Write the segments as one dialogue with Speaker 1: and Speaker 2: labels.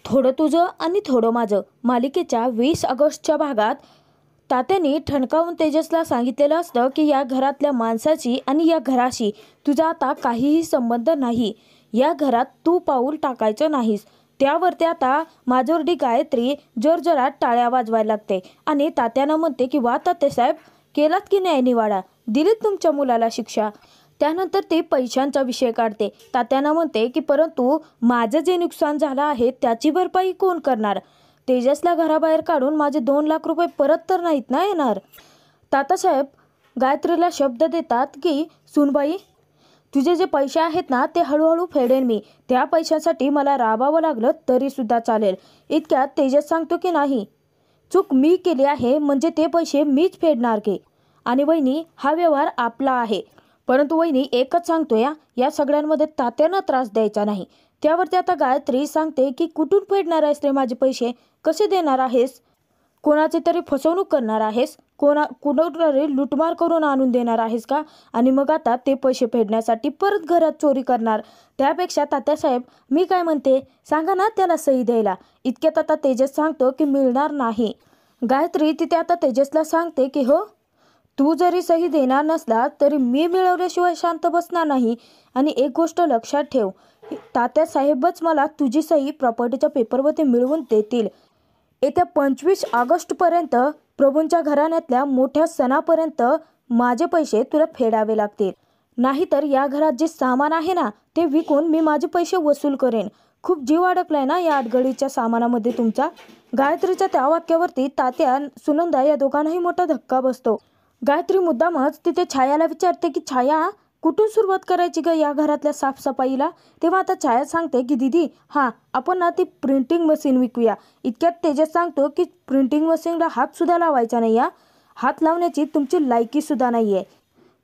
Speaker 1: थोडं तुझं आणि थोडं माझं मालिकेच्या 20 ऑगस्टच्या भागात तात्याने ठणकावून तेजसला सांगितलेलं असतं की या घरातल्या माणसाची आणि या घराशी तुझा आता काहीही संबंध नाही. या घरात तू पाऊल टाकायचं नाहीस. त्यावरती आता माजोर्डी गायत्री जोरजोरात टाळ्या वाजवायला लागते आणि तात्यानं म्हणते की वा तात्यासाहेब, केलात की न्यायनिवाडा, दिलीत तुमच्या मुलाला शिक्षा. त्यानंतर ते पैशांचा विषय काढते. तात्यानं म्हणते की परंतु माझं जे नुकसान झालं आहे त्याची भरपाई कोण करणार? तेजसला घराबाहेर काढून माझे 2 लाख रुपये परत तर नाहीत ना येणार. तात्यासाहेब गायत्रीला शब्द देतात की सुनबाई, तुझे जे पैसे आहेत ना ते हळूहळू फेडेन मी. त्या पैशांसाठी मला राबावं लागलं तरी सुद्धा चालेल. इतक्यात तेजस सांगतो की नाही, चूक मी केली आहे म्हणजे ते पैसे मीच फेडणार की. आणि वहिनी, हा व्यवहार आपला आहे. परंतु वहिनी एकच सांगतोय, या सगळ्यांमध्ये तात्यांना त्रास द्यायचा नाही. त्यावरती आता गायत्री सांगते की कुठून फेडणार आहेस रे माझे पैसे? कसे देणार आहेस? कोणाची तरी फसवणूक करणार आहेस? कुणातरी लुटमार करून आणून देणार आहेस का? आणि मग आता ते पैसे फेडण्यासाठी परत घरात चोरी करणार. त्यापेक्षा तात्यासाहेब मी काय म्हणते, सांगा ना त्याला सही द्यायला. इतक्यात आता तेजस सांगतो की मिळणार नाही. गायत्री तिथे आता तेजसला सांगते की हो, तू जरी सही देणार नसला तरी मी मिळवल्याशिवाय शांत बसणार नाही. आणि एक गोष्ट लक्षात ठेव, तात्यासाहेबच मला तुझी सही प्रॉपर्टीच्या पेपरवरती मिळवून देतील. येत्या 25 ऑगस्टपर्यंत प्रभूंच्या घराण्यातल्या मोठ्या सणापर्यंत माझे पैसे तुला फेडावे लागतील. नाहीतर या घरात जे सामान आहे ना ते विकून मी माझे पैसे वसूल करेन. खूप जीव अडकलाय ना या अडगळीच्या सामानामध्ये तुमचा. गायत्रीच्या त्या वाक्यावरती तात्या सुनंदा या दोघांनाही मोठा धक्का बसतो. गायत्री मुद्दामच तिथे छायाला विचारते की छाया, कुठून सुरुवात करायची ग या घरातल्या साफसफाईला? तेव्हा आता छाया सांगते की दीदी, हां आपण ना ती प्रिंटिंग मशीन विकूया. इतक्यात तेजस सांगतो की प्रिंटिंग मशीनला हात सुद्धा लावायचा नाही. हात लावण्याची तुमची लायकी सुद्धा नाही आहे.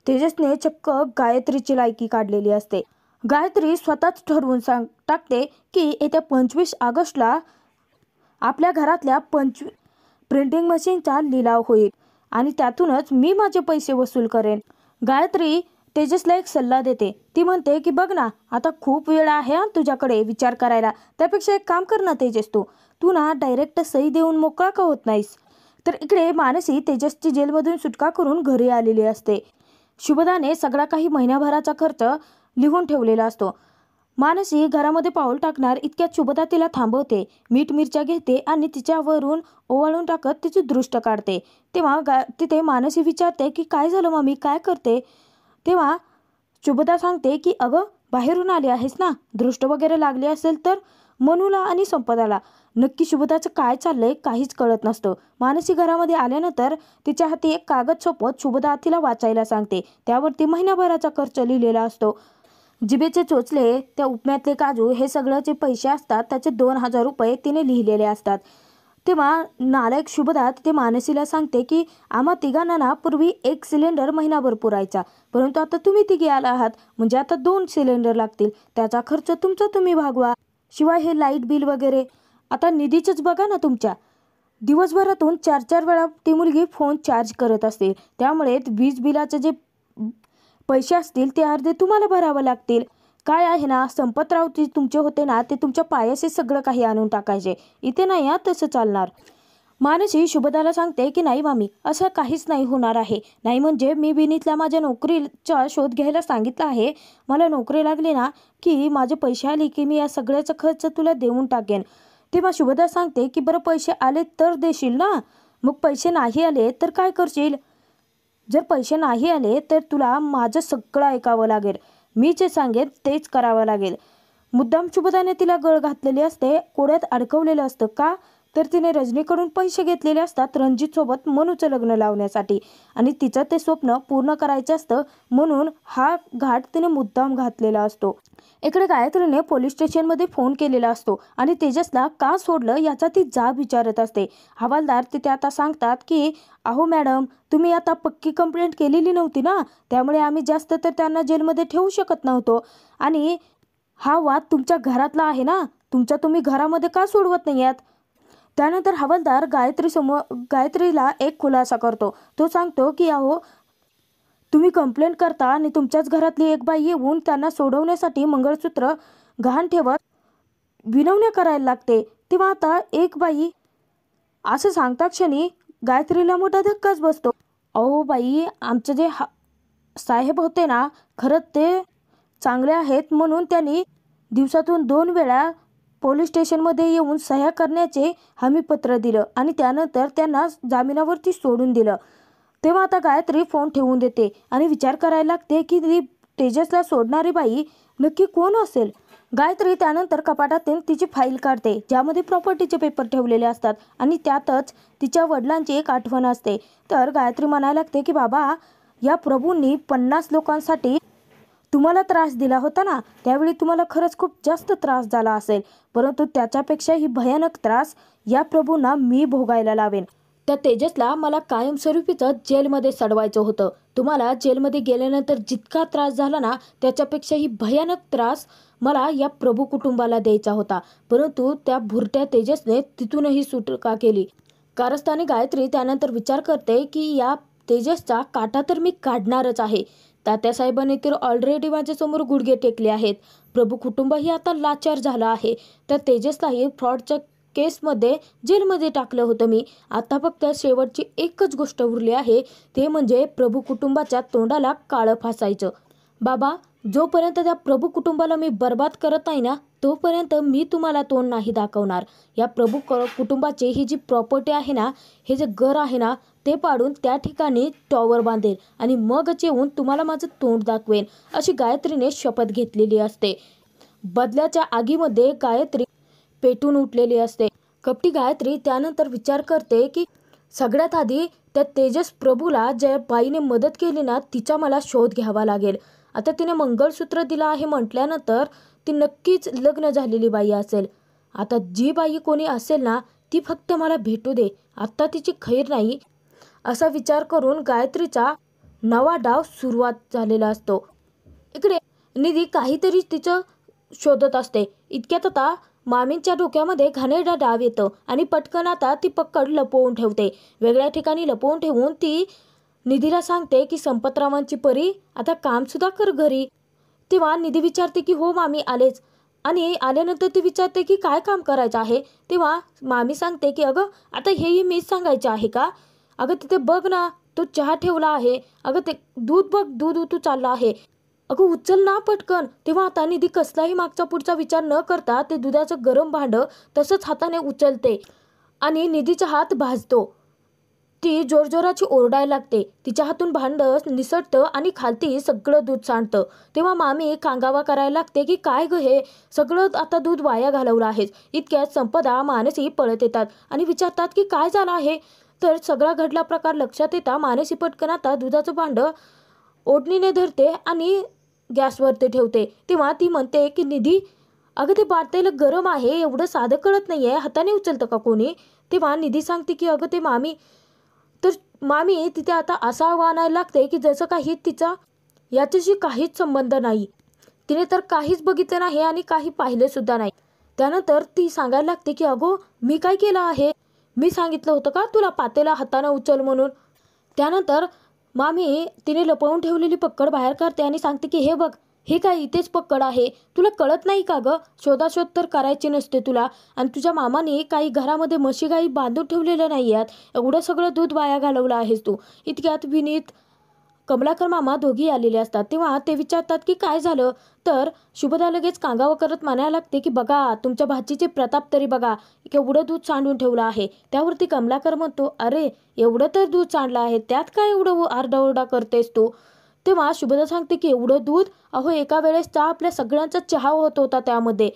Speaker 1: तेजसने चक्क गायत्रीची लायकी काढलेली असते. गायत्री स्वतःच ठरवून टाकते की येत्या 25 ऑगस्टला आपल्या घरातल्या प्रिंटिंग मशीनचा लिलाव होईल आणि त्यातूनच मी माझे पैसे वसूल करेन. गायत्री तेजसला एक सल्ला देते. ती म्हणते की बघ ना, आता खूप वेळ आहे तुझ्याकडे विचार करायला. त्यापेक्षा एक काम कर ना तेजस, तू ना डायरेक्ट सही देऊन मोकळा का होत नाहीस? तर इकडे मानसी तेजसची जेलमधून सुटका करून घरी आलेली असते. शुभदाने सगळा काही महिन्याभराचा खर्च लिहून ठेवलेला असतो. मानसी घरामध्ये पाऊल टाकणार इतक्यात शुभदा तिला थांबवते. मीठ मिरच्या घेते आणि तिच्यावरून ओवाळून टाकत तिची दृष्ट काढते. तेव्हा तिथे मानसी विचारते की काय झालं मम्मी, काय करते? तेव्हा शुभदा सांगते की अगं बाहेरून आली आहेस ना, दृष्ट वगैरे लागली असेल तर? मनूला आणि संपदाला नक्की शुभदाचं काय चाललंय काहीच कळत नसतं. मानसी घरामध्ये आल्यानंतर तिच्या हाती एक कागद सोपवत शुभदा तिला वाचायला सांगते. त्यावरती महिन्याभराचा खर्च लिहिलेला असतो. जिभेचे चोचले, त्या उपम्यातले काजू हे सगळ्याचे पैसे असतात, त्याचे 2,000 रुपये तिने लिहिलेले असतात. तेव्हा नालायक शुभदा तिथे मानसीला सांगते की आम्हा तिघांना ना पूर्वी 1 सिलेंडर महिनाभर पुरायचा, परंतु आता तुम्ही तिघे आला आहात म्हणजे आता 2 सिलेंडर लागतील. त्याचा खर्च तुमचा तुम्ही भागवा. शिवाय हे लाईट बिल वगैरे आता निधीचंच बघा ना तुमच्या. दिवसभरातून 4-4 वेळा ती मुलगी फोन चार्ज करत असते. त्यामुळे वीज बिलाचे जे पैसे असतील ते अर्धे तुम्हाला भरावं लागतील. काय आहे ना, संपतराव तुमचे होते ना ते तुमच्या पायाशी सगळं काही आणून टाकायचे. इथे नाही तसं चालणार. मानसी शुभदाला सांगते की नाही मामी, असं काहीच नाही होणार आहे. नाही म्हणजे मी विनीतला माझ्या नोकरीचा शोध घ्यायला सांगितलं आहे. मला नोकरी लागली ना की माझे पैसे आले की मी या सगळ्याचा खर्च तुला देऊन टाकेन. तेव्हा शुभदा सांगते की बरं पैसे आले तर देशील ना? मग पैसे नाही आले तर काय करशील? जर पैसे नाही आले तर तुला माझं सगळं ऐकावं लागेल. मी जे सांगेन तेच करावं लागेल. मुद्दाम शुभदाने तिला गळ घातलेली असते, कोड्यात अडकवलेलं असतं. का तर तिने रजनीकडून पैसे घेतलेले असतात रणजितसोबत मनूचं लग्न लावण्यासाठी आणि तिचं ते स्वप्न पूर्ण करायचं असतं, म्हणून हा घाट तिने मुद्दाम घातलेला असतो. इकडे गायत्रीने पोलीस स्टेशनमध्ये फोन केलेला असतो आणि तेजसला का सोडलं याचा ती जाब विचारत असते. हवालदार तिथे आता सांगतात की अहो मॅडम, तुम्ही आता पक्की कंप्लेंट केलेली नव्हती ना, त्यामुळे आम्ही जास्त तर त्यांना जेलमध्ये ठेवू शकत नव्हतो. आणि हा वाद तुमच्या घरातला आहे ना, तुम्ही घरामध्ये का सोडवत नाही आहात? त्यानंतर हवालदार गायत्रीला एक खुलासा करतो. तो सांगतो की अहो, तुम्ही कंप्लेंट करता आणि तुमच्याच घरातली एक बाई येऊन त्यांना सोडवण्यासाठी मंगळसूत्र गहाण ठेवत विनवण्या करायला लागते. तेव्हा आता एक बाई असं सांगता क्षणी गायत्रीला मोठा धक्काच बसतो. अहो बाई, आमचे जे साहेब होते ना, खरंच ते चांगले आहेत म्हणून त्यांनी दिवसातून 2 वेळा पोलीस स्टेशनमध्ये येऊन सह्या करण्याचे हमीपत्र दिलं आणि त्यानंतर त्यांना जामिनावरती सोडून दिलं. तेव्हा आता गायत्री फोन ठेवून देते आणि विचार करायला लागते की ती तेजसला सोडणारी बाई नक्की कोण असेल. गायत्री त्यानंतर कपाटातून तिची फाईल काढते ज्यामध्ये प्रॉपर्टीचे पेपर ठेवलेले असतात आणि त्यातच तिच्या वडिलांची एक आठवण असते. तर गायत्री म्हणायला लागते की बाबा, या प्रभूंनी 50 लोकांसाठी तुम्हाला त्रास दिला होता ना, त्यावेळी तुम्हाला खरंच खूप जास्त त्रास झाला असेल, परंतु त्याच्यापेक्षाही भयानक त्रास या प्रभूंना मी भोगायला लावेन. त्या तेजसला मला कायमस्वरूपीचं जेलमध्ये सडवायचं होतं. तुम्हाला जेलमध्ये गेल्यानंतर जितका त्रास झाला ना, त्याच्यापेक्षाही भयानक त्रास मला या प्रभू कुटुंबाला द्यायचा होता, परंतु त्या भुरट्या तेजसने तिथूनही सुटका केली. कारस्थानी गायत्री त्यानंतर विचार करते की या तेजसचा काटा तर मी काढणारच आहे. तात्यासाहेबांनी तर ऑलरेडी माझ्यासमोर गुडघे टेकले आहेत. प्रभू कुटुंबही आता लाचार झालं आहे. तर तेजसलाही फ्रॉडच्या केसमध्ये जेलमध्ये टाकलं होतं मी. आता फक्त शेवटची एकच गोष्ट उरली आहे, ते म्हणजे प्रभू कुटुंबाच्या तोंडाला काळं फासायचं. बाबा, जोपर्यंत त्या प्रभू कुटुंबाला मी बर्बाद करत नाही ना, तोपर्यंत मी तुम्हाला तोंड नाही दाखवणार. या प्रभू कुटुंबाची ही जी प्रॉपर्टी आहे ना, हे जे घर आहे ना, ते पाडून त्या ठिकाणी टॉवर बांधेल आणि मगच येऊन तुम्हाला माझं तोंड दाखवेन, अशी गायत्रीने शपथ घेतलेली असते. बदल्याच्या आगीमध्ये गायत्री पेटून उठलेली असते. कपटी गायत्री त्यानंतर विचार करते की सगळ्यात आधी त्या तेजस प्रभूला ज्या बाईने मदत केली ना, तिचा मला शोध घ्यावा लागेल. आता तिने मंगळसूत्र दिलं आहे म्हटल्यानंतर ती नक्कीच लग्न झालेली बाई असेल. आता जी बाई कोणी असेल ना, ती फक्त मला भेटू दे, आत्ता तिची खैर नाही, असा विचार करून गायत्रीचा नवा डाव सुरुवात झालेला असतो. इकडे निधी काहीतरी तिचं शोधत असते. इतक्यात आता मामींच्या डोक्यामध्ये घाणेरडा डाव येतो आणि पटकन आता ती पक्कड लपवून ठेवते. वेगळ्या ठिकाणी लपवून ठेवून ती निधीला सांगते की संपतरावांची परी आता कामसुद्धा कर घरी. तेव्हा निधी विचारते की हो मामी आलेच, आणि आल्यानंतर ती विचारते की काय काम करायचं आहे. तेव्हा मामी सांगते की अगं आता हेही मीच सांगायचं आहे का, अगं तिथे बघ ना, तो चहा ठेवला आहे, अगं ते दूध बघ, दूध उतू चाललं आहे, अगं उचल ना पटकन. तेव्हा आता निधी कसलाही मागचा पुढचा विचार न करता ते दुधाचं गरम भांडं तसंच हाताने उचलते आणि निधीचा हात भाजतो. ती जोरजोराची ओरडायला लागते. तिच्या हातून भांडं निसटतं आणि खालती सगळं दूध सांडतं. तेव्हा मामी कांगावा करायला लागते की काय ग, हे सगळं आता दूध वाया घालवलं आहेस. इतक्यात संपदा मानसी पळत येतात आणि विचारतात की काय झालं आहे. तर सगळा घडला प्रकार लक्षात येता मानसी पटकन आता दुधाचं भांडं ओढणीने धरते आणि गॅसवरती ठेवते. तेव्हा ती म्हणते की निधी, अगं ते बाटलेलं गरम आहे, एवढं साधं कळत नाही आहे, हाताने उचलतं का कोणी. तेव्हा निधी सांगते की अगं ते मामी. तर मामी तिथे आता असा आणायला लागते की जसं काही तिचा याच्याशी काहीच संबंध नाही, तिने तर काहीच बघितलं नाही आणि काही पाहिलं सुद्धा नाही. त्यानंतर ती सांगायला लागते की अगो मी काय केलं आहे, मी सांगितलं होतं का तुला पातेला हाताने उचल म्हणून. त्यानंतर मामी तिने लपवून ठेवलेली पक्कड बाहेर काढते आणि सांगते की हे बघ, हे काय इथेच पक्कड आहे, तुला कळत नाही का गं, शोधाशोध तर करायची नसते तुला, आणि तुझ्या मामाने काही घरामध्ये म्हशी गाई बांधून ठेवलेल्या नाही आहेत, एवढं सगळं दूध वाया घालवलं आहेस तू. इतक्यात विनीत कमलाकर मामा दोघी आलेले असतात. तेव्हा ते विचारतात की काय झालं. तर शुभदा लगेच कांगावं करत म्हणायला लागते की बघा तुमच्या भाचीचे प्रताप तरी बघा, एवढं दूध सांडून ठेवलं आहे. त्यावरती कमलाकर म्हणतो अरे एवढं तर दूध सांडलं आहे, त्यात काय एवढं आरडाओरडा करतेस तू. तेव्हा शुभदा सांगते की एवढं दूध, अहो एका वेळेस चहा आपल्या सगळ्यांचा चहा होत होता त्यामध्ये,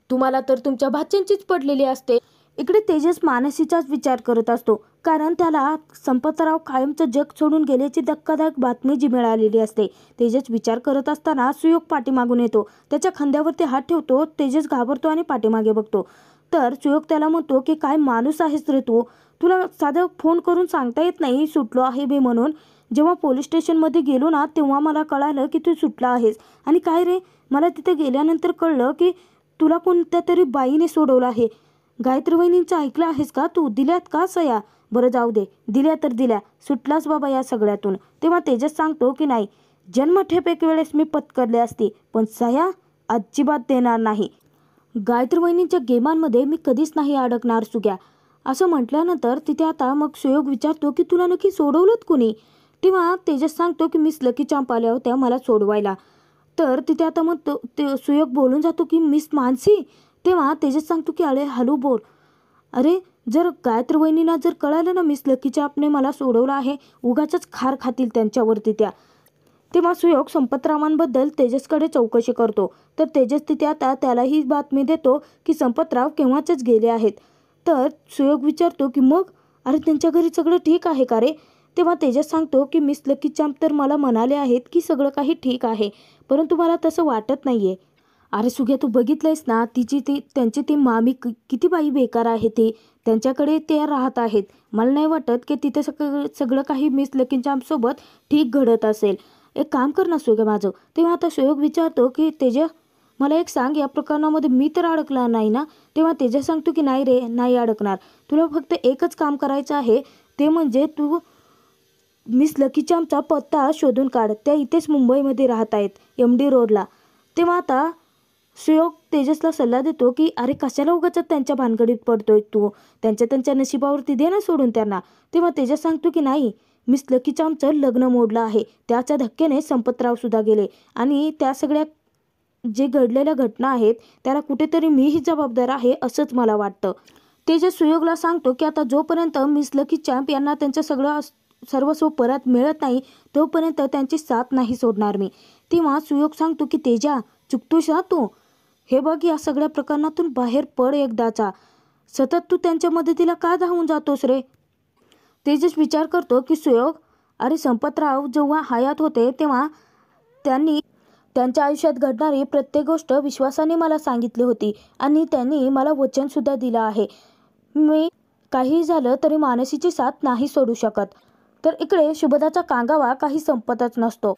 Speaker 1: तुम्हाला तर तुमच्या भाच्यांचीच पडलेली असते. इकडे तेजस मानसीचाच विचार करत असतो, कारण त्याला संपतराव कायमचं जग सोडून गेल्याची धक्कादायक बातमी जी मिळालेली असते. तेजस विचार करत असताना सुयोग पाठीमागून येतो, त्याच्या खांद्यावरती हात ठेवतो. तेजस घाबरतो आणि पाठीमागे बघतो. तर सुयोग त्याला म्हणतो की काय माणूस आहेस रे तू, तुला साधं फोन करून सांगता येत नाही सुटलो आहे बे म्हणून. जेव्हा पोलीस स्टेशनमध्ये गेलो ना, तेव्हा मला कळालं की तू सुटला आहेस. आणि काय रे, मला तिथे गेल्यानंतर कळलं की तुला कोणत्या तरी बाईने सोडवलं आहे. गायत्री वहिनींचं ऐकलं आहेस का तू, दिल्यात का सया. बरं जाऊ दे, दिल्या तर दिल्या, सुटलास बाबा या सगळ्यातून. तेव्हा तेजस सांगतो की नाही, जन्मठेप एक वेळेस मी पत्करले असती, पण सया अजिबात देणार नाही. गायत्री वहिनींच्या गेमांमध्ये मी कधीच नाही अडकणार सुग्या, असं म्हटल्यानंतर तिथे आता मग सुयोग विचारतो की तुला नक्की सोडवलं कोणी? तेव्हा तेजस सांगतो की मिस लकी चांप आल्या होत्या मला सोडवायला. तर तिथे आता मग ते सुयोग बोलून जातो की मिस मानसी. तेव्हा तेजस सांगतो की अरे हॅलो बोल. अरे जर गायत्री वहिनींना जर कळालं ना मिस लकी चांपने मला सोडवलं आहे, उगाचच खार खातील त्यांच्यावरती त्या. तेव्हा सुयोग संपतरावांबद्दल तेजसकडे चौकशी करतो. तर तेजस तिथे आता त्याला ही बातमी देतो की संपतराव केव्हाचेच गेले आहेत. तर सुयोग विचारतो की मग अरे त्यांच्या घरी सगळं ठीक आहे का रे? तेव्हा तेजस सांगतो की मिस लकी चांप तर मला म्हणाले आहेत की सगळं काही ठीक आहे, परंतु मला तसं वाटत नाही आहे. अरे सुग्या तू बघितलंयस ना त्यांची ती मामी किती बाई बेकार आहे ती. त्यांच्याकडे ते राहत आहेत. मला नाही वाटत की तिथे सगळं काही मिस लकी चांपसोबत ठीक घडत असेल. एक काम कर ना सुयोग माझं. तेव्हा आता सुयोग विचारतो की तेजस मला एक सांग, या प्रकरणामध्ये मी तर अडकला नाही ना? तेव्हा तेजस सांगतो की नाही रे, नाही अडकणार. तुला फक्त एकच काम करायचं आहे, ते म्हणजे तू मिस लकी चांपचा पत्ता शोधून काढ. त्या इथेच मुंबईमध्ये राहत आहेत, MD रोडला. तेव्हा आता सुयोग तेजसला सल्ला देतो की अरे कशाला उगाच त्यांच्या भानगडीत पडतोय तू, त्यांच्या नशिबावरती दे ना सोडून त्यांना. तेव्हा तेजस सांगतो की नाही, मिस लकी चांपचं लग्न मोडलं आहे. त्याच्या धक्क्याने संपतराव सुद्धा गेले आणि त्या सगळ्या जे घडलेल्या घटना आहेत त्याला कुठेतरी मीही जबाबदार आहे असंच मला वाटतं. तेजस सुयोगला सांगतो की आता जोपर्यंत मिस लकी चांप यांना त्यांचं सगळं सर्वस्व परत मिळत नाही तोपर्यंत त्यांची साथ नाही सोडणार मी. तेव्हा सुयोग सांगतो की तेजा चुकतोस ना तू. हे बघ, या सगळ्या प्रकरणातून बाहेर पड एकदाचा. सतत तू त्यांच्या मदतीला का धावून जातोस रे? तेजस विचार करतो की सुयोग, अरे संपतराव जेव्हा हयात होते तेव्हा त्यांनी त्यांच्या आयुष्यात घडणारी प्रत्येक गोष्ट विश्वासाने मला सांगितली होती आणि त्यांनी मला वचनसुद्धा दिलं आहे, मी काही झालं तरी मानसीची साथ नाही सोडू शकत. तर इकडे शुभदाचा कांगावा काही संपतच नसतो.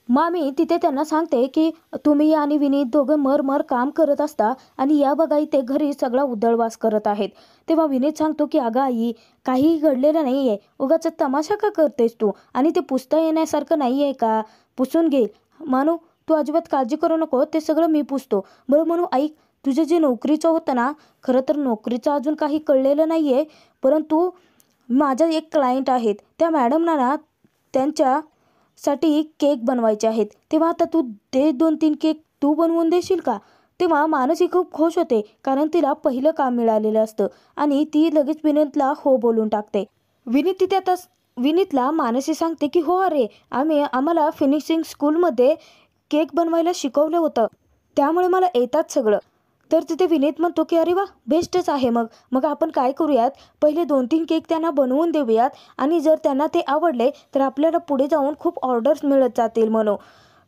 Speaker 1: मामी तिथे त्यांना सांगते की तुम्ही आणि विनीत दोघं मर काम करत असता आणि या बघा इथे घरी सगळा उधळवास करत आहेत. तेव्हा विनीत सांगतो की अगं आई, काहीही घडलेलं नाही आहे, उगाच तमाशा का करतेस तू? आणि ते पुसता येण्यासारखं नाही आहे का? पुसून घे. मानू तू अजिबात काळजी करू नको, ते सगळं मी पुसतो. बरं म्हणू ऐक, तुझं जे नोकरीचं होतं ना, खरं तर नोकरीचं अजून काही कळलेलं नाही आहे, परंतु माझ्या एक क्लायंट आहेत, त्या मॅडमना ना त्यांच्यासाठी केक बनवायचे आहेत. तेव्हा आता तू ते 2-3 केक तू बनवून देशील का? तेव्हा मानसी खूप खुश होते, कारण तिला पहिलं काम मिळालेलं असतं आणि ती लगेच विनीतला हो बोलून टाकते. विनीत तिथे आता विनीतला मानसी सांगते की हो अरे, आम्हाला फिनिशिंग स्कूलमध्ये केक बनवायला शिकवलं होतं, त्यामुळे मला येतात सगळं. तर तिथे विनीत म्हणतो की अरे वा, बेस्टच आहे. मग आपण काय करूयात, पहिले 2-3 केक त्यांना बनवून देऊयात आणि जर त्यांना ते आवडले तर आपल्याला पुढे जाऊन खूप ऑर्डर्स मिळत जातील म्हणून.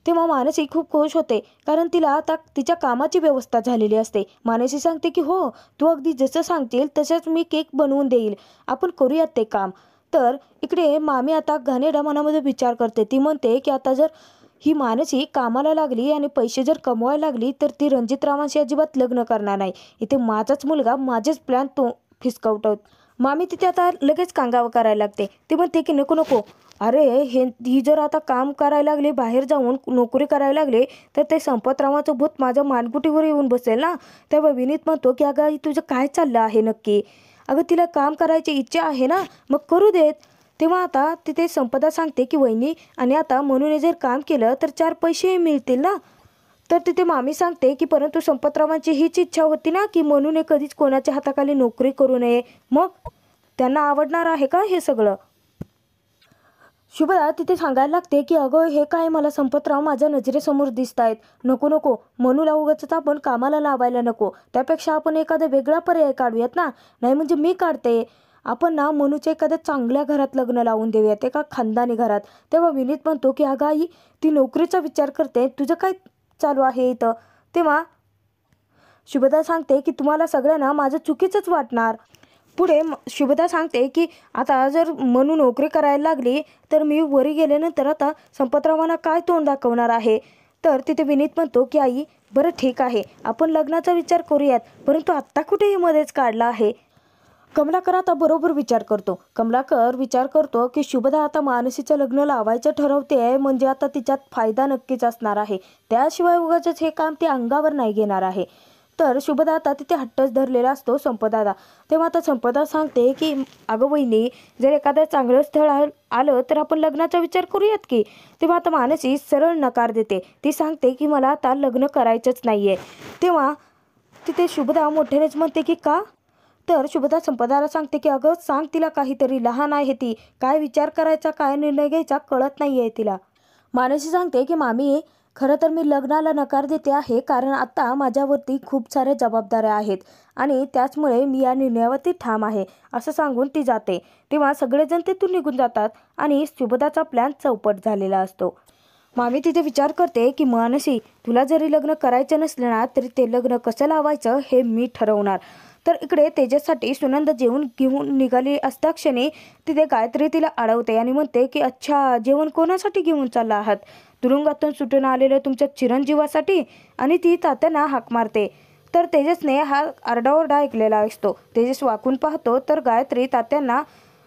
Speaker 1: तेव्हा मानसी खूप खुश होते, कारण तिला आता तिच्या कामाची व्यवस्था झालेली असते. मानसी सांगते की हो, तू अगदी जसं सांगतील तसंच मी केक बनवून देईल, आपण करूयात ते काम. तर इकडे मामी आता घाणेरड्या मनामध्ये विचार करते. ती म्हणते की आता जर ही मानसी कामाला लागली आणि पैसे जर कमवायला लागली तर ती रणजितरावांशी अजिबात लग्न करणार नाही. इथे माझाच मुलगा माझेच प्लॅन तो फिसकावतो. मामी तिथे आता लगेच कांगावं करायला लागते. ती म्हणते की नको नको, अरे ही जर आता काम करायला लागली, बाहेर जाऊन नोकरी करायला लागले तर ते संपतरावांचं भूत माझ्या मानगुटीवर येऊन बसेल ना. तेव्हा विनीत म्हणतो की अगं तुझं काय चाललं आहे नक्की? अगं तिला काम करायची इच्छा आहे ना, मग करू देत. तेव्हा आता तिथे संपदा सांगते की वहिनी, आणि आता मनूने जर काम केलं तर 4 पैसेही मिळतील ना. तर तिथे मामी सांगते की परंतु संपतरावांची हीच इच्छा होती ना की मनूने कधीच कोणाच्या हाताखाली नोकरी करू नये. मग त्यांना आवडणार आहे का हे सगळं? शुभदा तिथे सांगायला लागते की अगं हे काय, मला संपतराव माझ्या नजरेसमोर दिसत आहेत. नको नको, मनूला उगाच आपण कामाला लावायला नको. त्यापेक्षा आपण एखादा वेगळा पर्याय काढूयात ना. नाही म्हणजे मी काढते, आपण ना मनूच्या एखाद्या चांगल्या घरात लग्न लावून देऊयात, एका खानदानी घरात. तेव्हा विनीत म्हणतो की अगं आई, ती नोकरीचा विचार करते, तुझं काय चालू आहे इथं? तेव्हा शुभदा सांगते की तुम्हाला सगळ्यांना माझं चुकीचंच वाटणार. पुढे शुभदा सांगते की आता जर मनू नोकरी करायला लागली तर मी वरी गेल्यानंतर आता संपतरावांना काय तोंड दाखवणार आहे. तर तिथे विनीत म्हणतो की आई बरं ठीक आहे, आपण लग्नाचा विचार करूयात, परंतु आत्ता कुठे हे मध्येच काढला आहे. कमलाकर आता बरोबर विचार करतो. कमलाकर विचार करतो की शुभदा आता मानसीचं लग्न लावायचं ठरवते आहे, म्हणजे आता तिच्यात फायदा नक्कीच असणार आहे. त्याशिवाय उगाचच हे काम ती अंगावर नाही घेणार आहे. तर शुभदा आता तिथे हट्टच धरलेला असतो संपदाला. तेव्हा आता संपदा सांगते की अगं वहिनी, जर एखादं चांगलं स्थळ आलं तर आपण लग्नाचा विचार करूयात की. तेव्हा आता मानसी सरळ नकार देते. ती सांगते की मला आता लग्न करायचंच नाही आहे. तेव्हा तिथे शुभदा मोठ्यानेच म्हणते की का? तर शुभदा संपदाला सांगते की अगं सांग तिला काहीतरी, लहान आहे ती, काय विचार करायचा काय निर्णय घ्यायचा कळत नाही आहे तिला. मानसी सांगते की मामी, खरं तर मी लग्नाला नकार देते आहे कारण आता माझ्यावरती खूप साऱ्या जबाबदाऱ्या आहेत आणि त्याचमुळे मी या निर्णयावरती ठाम आहे असं सांगून ती जाते. तेव्हा सगळेजण तिथून निघून जातात आणि शुभदाचा प्लॅन चौपट झालेला असतो. मामी तिथे विचार करते की मानसी, तुला जरी लग्न करायचं नसलं ना तरी ते लग्न कसं लावायचं हे मी ठरवणार. तर इकडे तेजससाठी सुनंद जेवण घेऊन निघाली असता क्षणी तिथे गायत्री तिला अडवते आणि म्हणते की अच्छा, जेवण कोणासाठी घेऊन चालला आहात? तुरुंगातून सुटून आलेल्या तुमच्या चिरंजीवासाठी? आणि ती तात्यांना हाक मारते. तर तेजसने हा आरडाओरडा ऐकलेला असतो. तेजस वाकून पाहतो तर गायत्री तात्यांना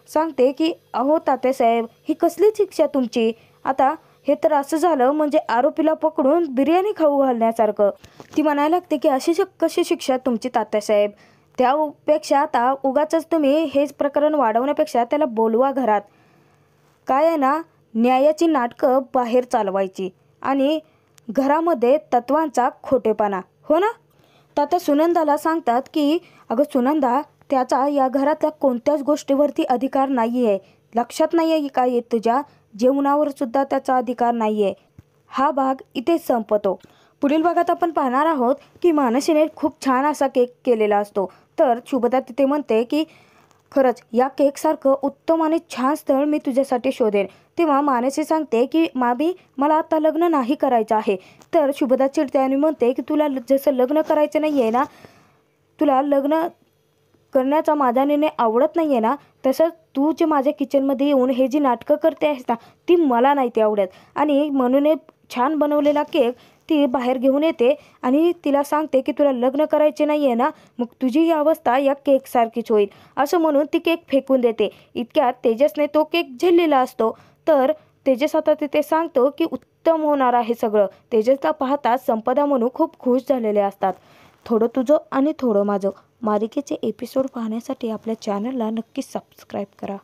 Speaker 1: सांगते की अहो तात्यासाहेब, ही कसली शिक्षा तुमची? आता हे तर असं झालं म्हणजे आरोपीला पकडून बिर्याणी खाऊ घालण्यासारखं. ती म्हणायला लागते की अशी कशी शिक्षा तुमची तात्यासाहेब? त्यापेक्षा आता उगाचच तुम्ही हेच प्रकरण वाढवण्यापेक्षा त्याला बोलवा घरात. काय आहे ना, न्यायाची नाटकं बाहेर चालवायची आणि घरामध्ये तत्वांचा खोटेपणा, हो ना? तात्या सुनंदाला सांगतात की अगं सुनंदा, त्याचा या घरातल्या कोणत्याच गोष्टीवरती अधिकार नाही आहे. लक्षात नाही आहे काय येत तुझ्या? जेवणावर सुद्धा त्याचा अधिकार नाही आहे. हा भाग इथे संपतो. पुढील भागात आपण पाहणार आहोत की मानसीने खूप छान असा केक केलेला असतो. तर शुभदा तिथे म्हणते की खरंच या केकसारखं उत्तम आणि छान स्थळ मी तुझ्यासाठी शोधेन. तेव्हा मानसी सांगते की मामी, मला आता लग्न नाही करायचं आहे. तर शुभदा चिडते आणि म्हणते की तुला जसं लग्न करायचं नाही आहे ना, तुला लग्न करण्याचा माझा निर्णय आवडत नाही आहे ना, तसं तू जे माझ्या किचनमध्ये येऊन हे जी नाटकं करते आहेस ना, ती मला नाही ते आवडत. आणि म्हणून एक छान बनवलेला केक ती बाहेर घेऊन येते आणि तिला सांगते की तुला लग्न करायचे नाही आहे ना, मग तुझी ही अवस्था या केकसारखीच होईल असं म्हणून ती केक फेकून देते. इतक्यात तेजसने तो केक झेललेला असतो. तर तेजस आता तिथे सांगतो की उत्तम होणार आहे सगळं. तेजसला पाहता संपदा म्हणून खूप खुश झालेले असतात. थोडं तुझं आणि थोडं माझं मालिकेचे एपिसोड पाहण्यासाठी आपल्या चॅनलला नक्की सबस्क्राईब करा.